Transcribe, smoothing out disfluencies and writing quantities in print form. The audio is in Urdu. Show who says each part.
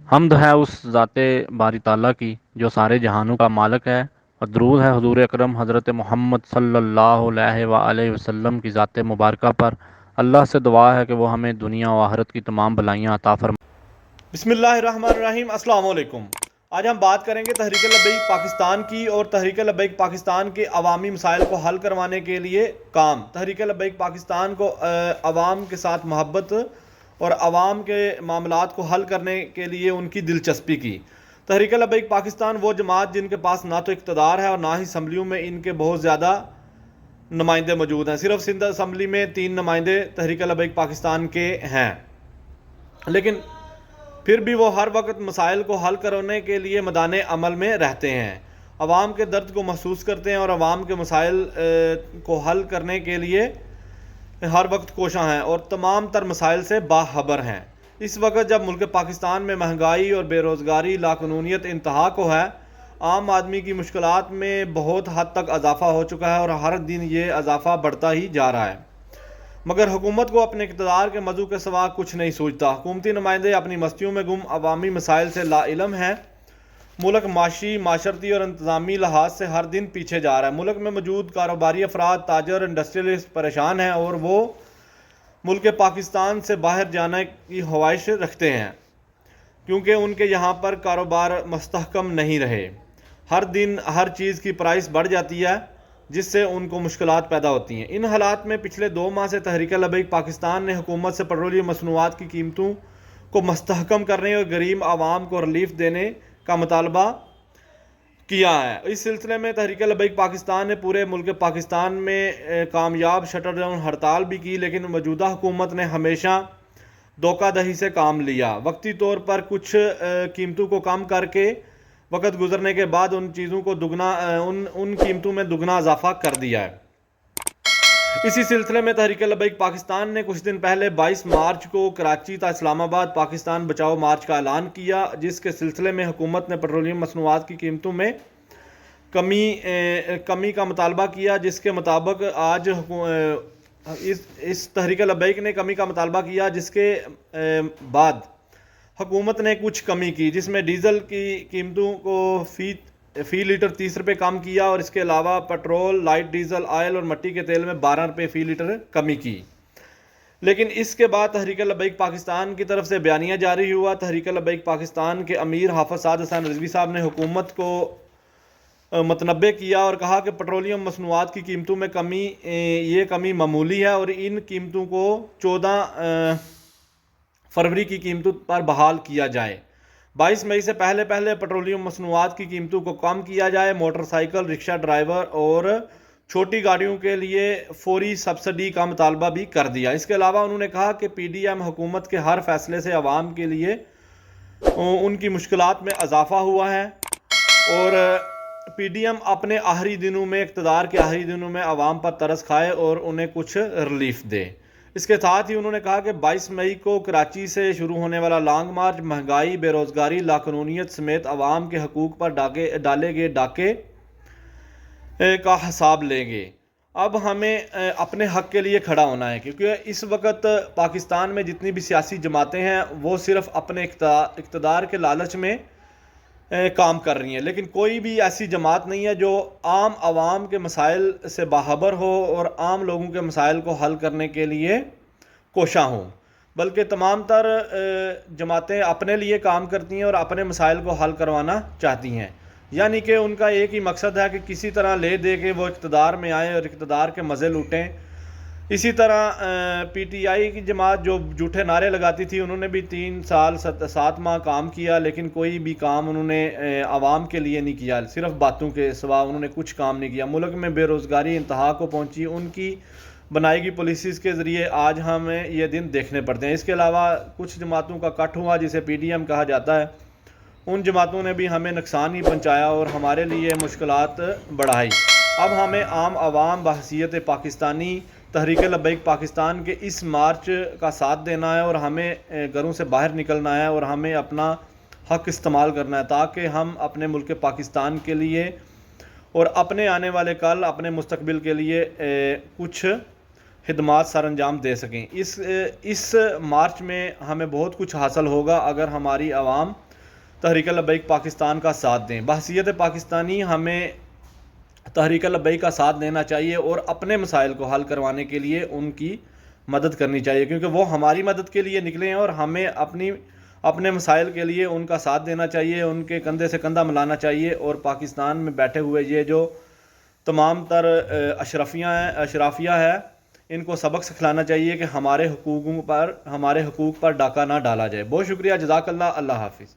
Speaker 1: حمد ہے اس ذات باری تعالیٰ کی جو سارے جہانوں کا مالک ہے، اور درود ہے حضور اکرم حضرت محمد صلی اللہ علیہ وآلہ وسلم کی ذات مبارکہ پر۔ اللہ سے دعا ہے کہ وہ ہمیں دنیا و آخرت کی تمام بلائیاں عطا فرمائے۔
Speaker 2: بسم اللہ الرحمن الرحیم۔ السلام علیکم۔ آج ہم بات کریں گے تحریک لبیک پاکستان کی اور تحریک لبیک پاکستان کے عوامی مسائل کو حل کروانے کے لیے کام۔ تحریک لبیک پاکستان کو عوام کے ساتھ محبت اور عوام کے معاملات کو حل کرنے کے لیے ان کی دلچسپی کی۔ تحریک لبیک پاکستان وہ جماعت جن کے پاس نہ تو اقتدار ہے اور نہ ہی اسمبلیوں میں ان کے بہت زیادہ نمائندے موجود ہیں۔ صرف سندھ اسمبلی میں 3 نمائندے تحریک لبیک پاکستان کے ہیں، لیکن پھر بھی وہ ہر وقت مسائل کو حل کرنے کے لیے میدان عمل میں رہتے ہیں، عوام کے درد کو محسوس کرتے ہیں اور عوام کے مسائل کو حل کرنے کے لیے ہر وقت کوشاں ہیں اور تمام تر مسائل سے باخبر ہیں۔ اس وقت جب ملک پاکستان میں مہنگائی اور بے روزگاری لاقانونیت انتہا کو ہے، عام آدمی کی مشکلات میں بہت حد تک اضافہ ہو چکا ہے اور ہر دن یہ اضافہ بڑھتا ہی جا رہا ہے، مگر حکومت کو اپنے اقتدار کے موضوع کے سوا کچھ نہیں سوچتا۔ حکومتی نمائندے اپنی مستیوں میں گم عوامی مسائل سے لا علم ہیں۔ ملک معاشی، معاشرتی اور انتظامی لحاظ سے ہر دن پیچھے جا رہا ہے۔ ملک میں موجود کاروباری افراد، تاجر، انڈسٹریلسٹ پریشان ہیں اور وہ ملک پاکستان سے باہر جانے کی خواہش رکھتے ہیں کیونکہ ان کے یہاں پر کاروبار مستحکم نہیں رہے۔ ہر دن ہر چیز کی پرائس بڑھ جاتی ہے جس سے ان کو مشکلات پیدا ہوتی ہیں۔ ان حالات میں پچھلے 2 ماہ سے تحریک لبیک پاکستان نے حکومت سے پیٹرولیم مصنوعات کی قیمتوں کو مستحکم کرنے اور غریب عوام کو ریلیف دینے کا مطالبہ کیا ہے۔ اس سلسلے میں تحریک لبیک پاکستان نے پورے ملک پاکستان میں کامیاب شٹر ڈاؤن ہڑتال بھی کی، لیکن موجودہ حکومت نے ہمیشہ دھوکہ دہی سے کام لیا۔ وقتی طور پر کچھ قیمتوں کو کم کر کے وقت گزرنے کے بعد ان قیمتوں میں دگنا اضافہ کر دیا ہے۔ اسی سلسلے میں تحریک لبیک پاکستان نے کچھ دن پہلے 22 مارچ کو کراچی تا اسلام آباد پاکستان بچاؤ مارچ کا اعلان کیا، جس کے سلسلے میں حکومت نے پیٹرولیم مصنوعات کی قیمتوں میں کمی کا مطالبہ کیا، جس کے مطابق آج اس تحریک لبیک نے کمی کا مطالبہ کیا، جس کے بعد حکومت نے کچھ کمی کی، جس میں ڈیزل کی قیمتوں کو فی لیٹر 30 روپے کم کیا اور اس کے علاوہ پیٹرول، لائٹ ڈیزل، آئل اور مٹی کے تیل میں 12 روپے فی لیٹر کمی کی۔ لیکن اس کے بعد تحریک لبیک پاکستان کی طرف سے بیانیہ جاری ہوا۔ تحریک لبیک پاکستان کے امیر حافظ سعد حسین رضوی صاحب نے حکومت کو متنبع کیا اور کہا کہ پیٹرولیم مصنوعات کی قیمتوں میں یہ کمی معمولی ہے اور ان قیمتوں کو 14 فروری کی قیمتوں پر بحال کیا جائے۔ 22 مئی سے پہلے پیٹرولیم مصنوعات کی قیمتوں کو کم کیا جائے۔ موٹر سائیکل، رکشہ ڈرائیور اور چھوٹی گاڑیوں کے لیے فوری سبسڈی کا مطالبہ بھی کر دیا۔ اس کے علاوہ انہوں نے کہا کہ پی ڈی ایم حکومت کے ہر فیصلے سے عوام کے لیے ان کی مشکلات میں اضافہ ہوا ہے اور پی ڈی ایم اپنے آخری دنوں میں، اقتدار کے آخری دنوں میں عوام پر ترس کھائے اور انہیں کچھ ریلیف دے۔ اس کے ساتھ ہی انہوں نے کہا کہ 22 مئی کو کراچی سے شروع ہونے والا لانگ مارچ مہنگائی، بے روزگاری، لاقانونیت سمیت عوام کے حقوق پر ڈالے گئے ڈاکے کا حساب لیں گے۔ اب ہمیں اپنے حق کے لیے کھڑا ہونا ہے، کیونکہ اس وقت پاکستان میں جتنی بھی سیاسی جماعتیں ہیں وہ صرف اپنے اقتدار کے لالچ میں کام کر رہی ہیں، لیکن کوئی بھی ایسی جماعت نہیں ہے جو عام عوام کے مسائل سے باخبر ہو اور عام لوگوں کے مسائل کو حل کرنے کے لیے کوشاں ہوں، بلکہ تمام تر جماعتیں اپنے لیے کام کرتی ہیں اور اپنے مسائل کو حل کروانا چاہتی ہیں، یعنی کہ ان کا ایک ہی مقصد ہے کہ کسی طرح لے دے کے وہ اقتدار میں آئیں اور اقتدار کے مزے لوٹیں۔ اسی طرح پی ٹی آئی کی جماعت جو جھوٹے نعرے لگاتی تھی، انہوں نے بھی 3 سال 7 ماہ کام کیا، لیکن کوئی بھی کام انہوں نے عوام کے لیے نہیں کیا، صرف باتوں کے سوا انہوں نے کچھ کام نہیں کیا۔ ملک میں بے روزگاری انتہا کو پہنچی، ان کی بنائی گئی پالیسیز کے ذریعے آج ہمیں یہ دن دیکھنے پڑتے ہیں۔ اس کے علاوہ کچھ جماعتوں کا کٹ ہوا جسے پی ڈی ایم کہا جاتا ہے، ان جماعتوں نے بھی ہمیں نقصان ہی پہنچایا اور ہمارے لیے مشکلات بڑھائی۔ اب ہمیں عام عوام بحیثیت پاکستانی تحریک لبیک پاکستان کے اس مارچ کا ساتھ دینا ہے اور ہمیں گھروں سے باہر نکلنا ہے اور ہمیں اپنا حق استعمال کرنا ہے تاکہ ہم اپنے ملک پاکستان کے لیے اور اپنے آنے والے کل، اپنے مستقبل کے لیے کچھ خدمات سر انجام دے سکیں۔ اس مارچ میں ہمیں بہت کچھ حاصل ہوگا اگر ہماری عوام تحریک لبیک پاکستان کا ساتھ دیں۔ بحیثیت پاکستانی ہمیں تحریک لبیک کا ساتھ دینا چاہیے اور اپنے مسائل کو حل کروانے کے لیے ان کی مدد کرنی چاہیے، کیونکہ وہ ہماری مدد کے لیے نکلے ہیں اور ہمیں اپنے مسائل کے لیے ان کا ساتھ دینا چاہیے، ان کے کندھے سے کندھا ملانا چاہیے، اور پاکستان میں بیٹھے ہوئے یہ جو تمام تر اشرافیہ ہے ان کو سبق سکھلانا چاہیے کہ ہمارے حقوق پر ڈاکہ نہ ڈالا جائے۔ بہت شکریہ، جزاک اللہ، اللہ حافظ۔